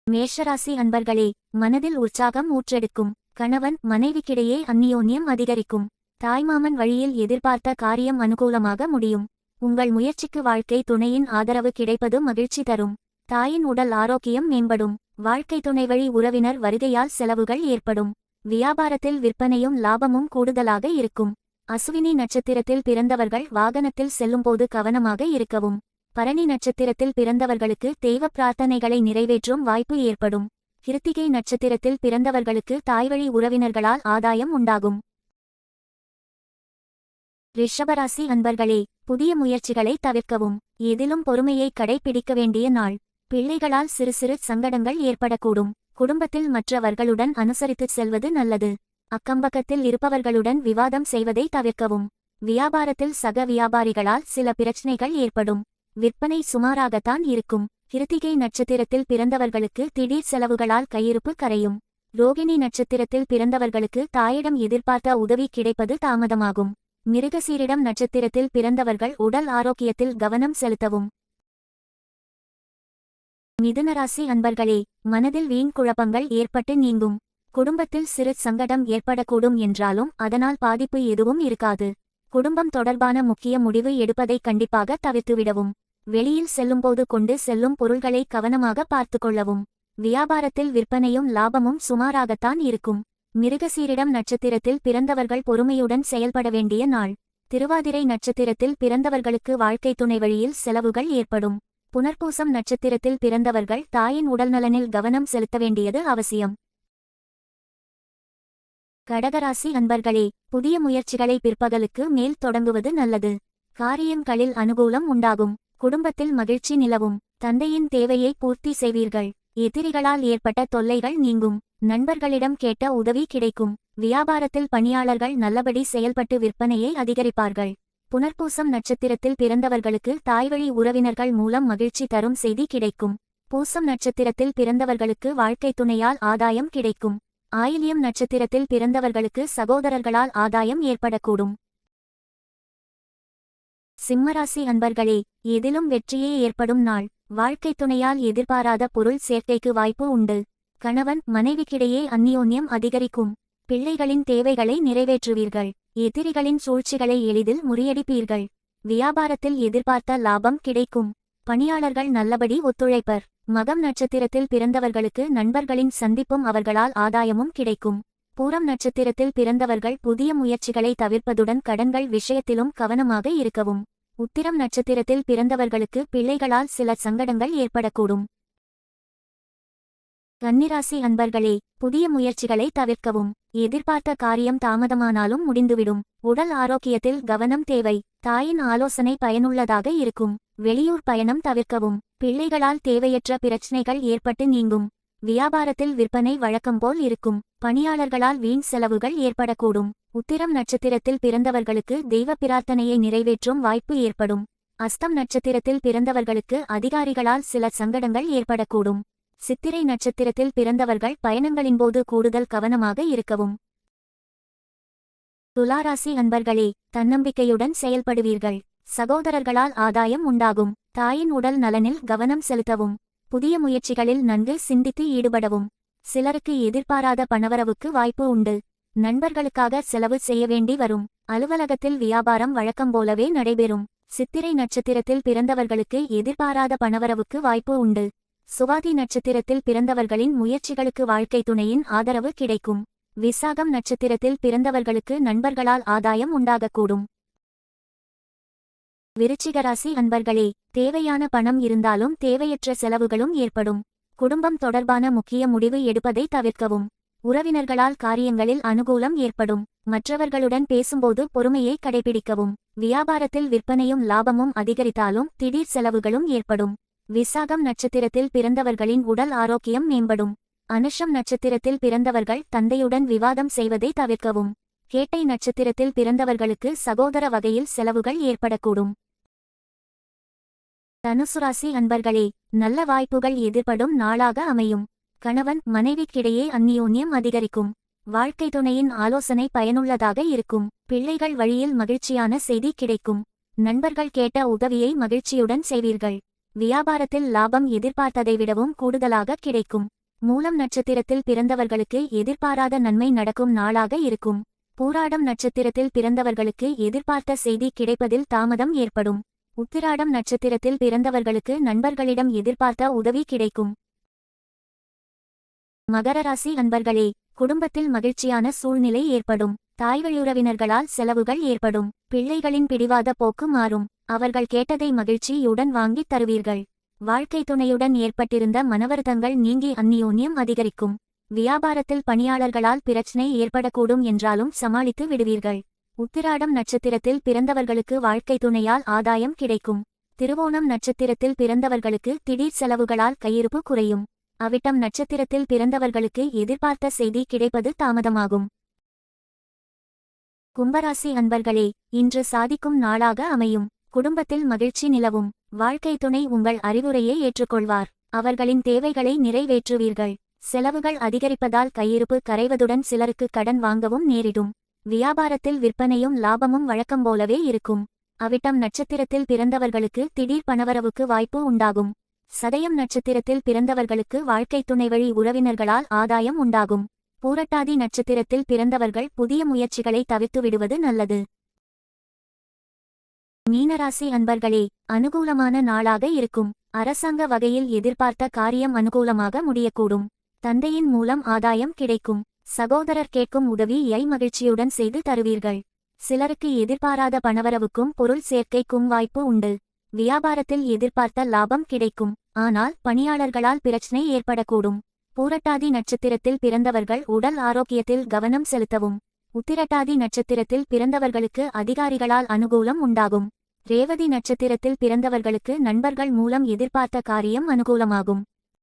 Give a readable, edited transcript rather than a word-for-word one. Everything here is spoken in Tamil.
மேஷராசி அன்பர்களே, மனதில் உற்சாகம் ஊற்றெடுக்கும். கணவன் மனைவிக்கிடையே அந்நியோன்யம் அதிகரிக்கும். தாய்மாமன் வழியில் எதிர்பார்த்த காரியம் அனுகூலமாக முடியும். உங்கள் முயற்சிக்கு வாழ்க்கை துணையின் ஆதரவு கிடைப்பது மகிழ்ச்சி தரும். தாயின் உடல் ஆரோக்கியம் மேம்படும். வாழ்க்கை துணை வழி உறவினர் வருகையால் செலவுகள் ஏற்படும். வியாபாரத்தில் விற்பனையும் லாபமும் கூடுதலாக இருக்கும். அசுவினி நட்சத்திரத்தில் பிறந்தவர்கள் வாகனத்தில் செல்லும்போது கவனமாக இருக்கவும். பரணி நட்சத்திரத்தில் பிறந்தவர்களுக்கு தெய்வ பிரார்த்தனைகளை நிறைவேற்றும் வாய்ப்பு ஏற்படும். கிருத்திகை நட்சத்திரத்தில் பிறந்தவர்களுக்கு தாய்வழி உறவினர்களால் ஆதாயம் உண்டாகும். ரிஷபராசி அன்பர்களே, புதிய முயற்சிகளை தவிர்க்கவும். எதிலும் பொறுமையை கடைபிடிக்க வேண்டிய நாள். பிள்ளைகளால் சிறு சிறு சங்கடங்கள் ஏற்படக்கூடும். குடும்பத்தில் மற்றவர்களுடன் அனுசரித்துச் செல்வது நல்லது. அக்கம்பக்கத்தில் இருப்பவர்களுடன் விவாதம் செய்வதை தவிர்க்கவும். வியாபாரத்தில் சக வியாபாரிகளால் சில பிரச்சனைகள் ஏற்படும். விற்பனை சுமாராகத்தான் இருக்கும். கிருத்திகை நட்சத்திரத்தில் பிறந்தவர்களுக்கு திடீர் செலவுகளால் கையிருப்பு கரையும். ரோகிணி நட்சத்திரத்தில் பிறந்தவர்களுக்கு தாயிடம் எதிர்பார்த்த உதவி கிடைப்பது தாமதமாகும். மிருகசீரிடம் நட்சத்திரத்தில் பிறந்தவர்கள் உடல் ஆரோக்கியத்தில் கவனம் செலுத்தவும். மிதுனராசி அன்பர்களே, மனதில் வீண் குழப்பங்கள் ஏற்பட்டு நீங்கும். குடும்பத்தில் சிறு சங்கடம் ஏற்படக்கூடும் என்றாலும் அதனால் பாதிப்பு எதுவும் இருக்காது. குடும்பம் தொடர்பான முக்கிய முடிவு எடுப்பதை கண்டிப்பாக தவிர்த்துவிடவும். வெளியில் செல்லும்போது கொண்டு செல்லும் பொருள்களை கவனமாக பார்த்துக்கொள்ளவும். வியாபாரத்தில் விற்பனையும் லாபமும் சுமாராகத்தான் இருக்கும். மிருகசீரிடம் நட்சத்திரத்தில் பிறந்தவர்கள் பொறுமையுடன் செயல்பட வேண்டிய நாள். திருவாதிரை நட்சத்திரத்தில் பிறந்தவர்களுக்கு வாழ்க்கை துணை வழியில் செலவுகள் ஏற்படும். புனர்பூசம் நட்சத்திரத்தில் பிறந்தவர்கள் தாயின் உடல்நலனில் கவனம் செலுத்த வேண்டியது அவசியம். கடகராசி அன்பர்களே, புதிய முயற்சிகளை பிற்பகலுக்கு மேல் தொடங்குவது நல்லது. காரியங்களில் அனுகூலம் உண்டாகும். குடும்பத்தில் மகிழ்ச்சி நிலவும். தந்தையின் தேவையை பூர்த்தி செய்வீர்கள். எதிரிகளால் ஏற்பட்ட தொல்லைகள் நீங்கும். நண்பர்களிடம் கேட்ட உதவி கிடைக்கும். வியாபாரத்தில் பணியாளர்கள் நல்லபடி செயல்பட்டு விற்பனையை அதிகரிப்பார்கள். புனர்பூசம் நட்சத்திரத்தில் பிறந்தவர்களுக்கு தாய்வழி உறவினர்கள் மூலம் மகிழ்ச்சி தரும் செய்தி கிடைக்கும். பூசம் நட்சத்திரத்தில் பிறந்தவர்களுக்கு வாழ்க்கை துணையால் ஆதாயம் கிடைக்கும். ஆயில்யம் நட்சத்திரத்தில் பிறந்தவர்களுக்கு சகோதரர்களால் ஆதாயம் ஏற்படக்கூடும். சிம்மராசி அன்பர்களே, எதிலும் வெற்றியே ஏற்படும் நாள். வாழ்க்கை துணையால் எதிர்பாராத பொருள் சேர்க்கைக்கு வாய்ப்பு உண்டு. கணவன் மனைவிக்கிடையே அந்நியோன்யம் அதிகரிக்கும். பிள்ளைகளின் தேவைகளை நிறைவேற்றுவீர்கள். எதிரிகளின் சூழ்ச்சிகளை எளிதில் முறியடிப்பீர்கள். வியாபாரத்தில் எதிர்பார்த்த லாபம் கிடைக்கும். பணியாளர்கள் நல்லபடி ஒத்துழைப்பர். மகம் நட்சத்திரத்தில் பிறந்தவர்களுக்கு நண்பர்களின் சந்திப்பும் அவர்களால் ஆதாயமும் கிடைக்கும். பூரம் நட்சத்திரத்தில் பிறந்தவர்கள் புதிய முயற்சிகளை தவிர்ப்பதுடன் கடன்கள் விஷயத்திலும் கவனமாக இருக்கவும். உத்திரம் நட்சத்திரத்தில் பிறந்தவர்களுக்கு பிள்ளைகளால் சில சங்கடங்கள் ஏற்படக்கூடும். கன்னிராசி அன்பர்களே, புதிய முயற்சிகளை தவிர்க்கவும். எதிர்பார்த்த காரியம் தாமதமானாலும் முடிந்துவிடும். உடல் ஆரோக்கியத்தில் கவனம் தேவை. தாயின் ஆலோசனை பயனுள்ளதாக இருக்கும். வெளியூர் பயணம் தவிர்க்கவும். பிள்ளைகளால் தேவையற்ற பிரச்சினைகள் ஏற்பட்டு நீங்கும். வியாபாரத்தில் விற்பனை வழக்கம்போல் இருக்கும். பணியாளர்களால் வீண் செலவுகள் ஏற்படக்கூடும். உத்திரம் நட்சத்திரத்தில் பிறந்தவர்களுக்கு தெய்வ பிரார்த்தனையை நிறைவேற்றும் வாய்ப்பு ஏற்படும். அஸ்தம் நட்சத்திரத்தில் பிறந்தவர்களுக்கு அதிகாரிகளால் சில சங்கடங்கள் ஏற்படக்கூடும். சித்திரை நட்சத்திரத்தில் பிறந்தவர்கள் பயணங்களின்போது கூடுதல் கவனமாக இருக்கவும். துலாராசி அன்பர்களே, தன்னம்பிக்கையுடன் செயல்படுவீர்கள். சகோதரர்களால் ஆதாயம் உண்டாகும். தாயின் உடல் நலனில் கவனம் செலுத்தவும். புதிய முயற்சிகளில் நன்கு சிந்தித்து ஈடுபடவும். சிலருக்கு எதிர்பாராத பணவரவுக்கு வாய்ப்பு உண்டு. நண்பர்களுக்காக செலவு செய்ய வேண்டி வரும். அலுவலகத்தில் வியாபாரம் வழக்கம்போலவே நடைபெறும். சித்திரை நட்சத்திரத்தில் பிறந்தவர்களுக்கு எதிர்பாராத பணவரவுக்கு வாய்ப்பு உண்டு. சுவாதி நட்சத்திரத்தில் பிறந்தவர்களின் முயற்சிகளுக்கு வாழ்க்கை துணையின் ஆதரவு கிடைக்கும். விசாகம் நட்சத்திரத்தில் பிறந்தவர்களுக்கு நண்பர்களால் ஆதாயம் உண்டாகக்கூடும். விருச்சிகராசி அன்பர்களே, தேவையான பணம் இருந்தாலும் தேவையற்ற செலவுகளும் ஏற்படும். குடும்பம் தொடர்பான முக்கிய முடிவு எடுப்பதை தவிர்க்கவும். உறவினர்களால் காரியங்களில் அனுகூலம் ஏற்படும். மற்றவர்களுடன் பேசும்போது பொறுமையை கடைபிடிக்கவும். வியாபாரத்தில் விற்பனையும் லாபமும் அதிகரித்தாலும் திடீர் செலவுகளும் ஏற்படும். விசாகம் நட்சத்திரத்தில் பிறந்தவர்களின் உடல் ஆரோக்கியம் மேம்படும். அனுஷம் நட்சத்திரத்தில் பிறந்தவர்கள் தந்தையுடன் விவாதம் செய்வதை தவிர்க்கவும். கேட்டை நட்சத்திரத்தில் பிறந்தவர்களுக்கு சகோதர வகையில் செலவுகள் ஏற்படக்கூடும். தனுசுராசி அன்பர்களே, நல்ல வாய்ப்புகள் எதிர்படும் நாளாக அமையும். கணவன் மனைவிக்கிடையே அந்நியோன்யம் அதிகரிக்கும். வாழ்க்கை துணையின் ஆலோசனை பயனுள்ளதாக இருக்கும். பிள்ளைகள் வழியில் மகிழ்ச்சியான செய்தி கிடைக்கும். நண்பர்கள் கேட்ட உதவியை மகிழ்ச்சியுடன் செய்வீர்கள். வியாபாரத்தில் லாபம் எதிர்பார்த்ததை விடவும் கூடுதலாக கிடைக்கும். மூலம் நட்சத்திரத்தில் பிறந்தவர்களுக்கு எதிர்பாராத நன்மை நடக்கும் நாளாக இருக்கும். பூராடம் நட்சத்திரத்தில் பிறந்தவர்களுக்கு எதிர்பார்த்த செய்தி கிடைப்பதில் தாமதம் ஏற்படும். உத்திராடம் நட்சத்திரத்தில் பிறந்தவர்களுக்கு நண்பர்களிடம் எதிர்பார்த்த உதவி கிடைக்கும். மகர ராசி அன்பர்களே, குடும்பத்தில் மகிழ்ச்சியான சூழ்நிலை ஏற்படும். தாய்வழியுறவினர்களால் செலவுகள் ஏற்படும். பிள்ளைகளின் பிடிவாத போக்கு மாறும். அவர்கள் கேட்டதை மகிழ்ச்சியுடன் வாங்கித் தருவீர்கள். வாழ்க்கை துணையுடன் ஏற்பட்டிருந்த மனவருத்தங்கள் நீங்கி அந்நியோன்யம் அதிகரிக்கும். வியாபாரத்தில் பணியாளர்களால் பிரச்சனை ஏற்படக்கூடும் என்றாலும் சமாளித்து விடுவீர்கள். உத்திராடம் நட்சத்திரத்தில் பிறந்தவர்களுக்கு வாழ்க்கை துணையால் ஆதாயம் கிடைக்கும். திருவோணம் நட்சத்திரத்தில் பிறந்தவர்களுக்கு திடீர் செலவுகளால் கையிருப்பு குறையும். அவிட்டம் நட்சத்திரத்தில் பிறந்தவர்களுக்கு எதிர்பார்த்த செய்தி கிடைப்பது தாமதமாகும். கும்பராசி அன்பர்களே, இன்று சாதிக்கும் நாளாக அமையும். குடும்பத்தில் மகிழ்ச்சி நிலவும். வாழ்க்கை துணை உங்கள் அறிவுரையை ஏற்றுக்கொள்வார். அவர்களின் தேவைகளை நிறைவேற்றுவீர்கள். செலவுகள் அதிகரிப்பதால் கையிருப்பு கரைவதுடன் சிலருக்கு கடன் வாங்கவும் நேரிடும். வியாபாரத்தில் விற்பனையும் லாபமும் வழக்கம்போலவே இருக்கும். அவிட்டம் நட்சத்திரத்தில் பிறந்தவர்களுக்கு திடீர் பணவரவுக்கு வாய்ப்பு உண்டாகும். சதயம் நட்சத்திரத்தில் பிறந்தவர்களுக்கு வாழ்க்கை துணை வழி உறவினர்களால் ஆதாயம் உண்டாகும். பூரட்டாதி நட்சத்திரத்தில் பிறந்தவர்கள் புதிய முயற்சிகளை தவிர்த்து விடுவது நல்லது. மீனராசி அன்பர்களே, அனுகூலமான நாளாக இருக்கும். அரசாங்க வகையில் எதிர்பார்த்த காரியம் அனுகூலமாக முடியக்கூடும். தந்தையின் மூலம் ஆதாயம் கிடைக்கும். சகோதரர் கேட்கும் உதவியை மகிழ்ச்சியுடன் செய்து தருவீர்கள். சிலருக்கு எதிர்பாராத பணவரவுக்கும் பொருள் சேர்க்கைக்கும் வாய்ப்பு உண்டு. வியாபாரத்தில் எதிர்பார்த்த லாபம் கிடைக்கும். ஆனால் பணியாளர்களால் பிரச்சனை ஏற்படக்கூடும். பூரட்டாதி நட்சத்திரத்தில் பிறந்தவர்கள் உடல் ஆரோக்கியத்தில் கவனம் செலுத்தவும். உத்திரட்டாதி நட்சத்திரத்தில் பிறந்தவர்களுக்கு அதிகாரிகளால் அனுகூலம் உண்டாகும். ரேவதி நட்சத்திரத்தில் பிறந்தவர்களுக்கு நண்பர்கள் மூலம் எதிர்பார்த்த காரியம் அனுகூலமாகும்.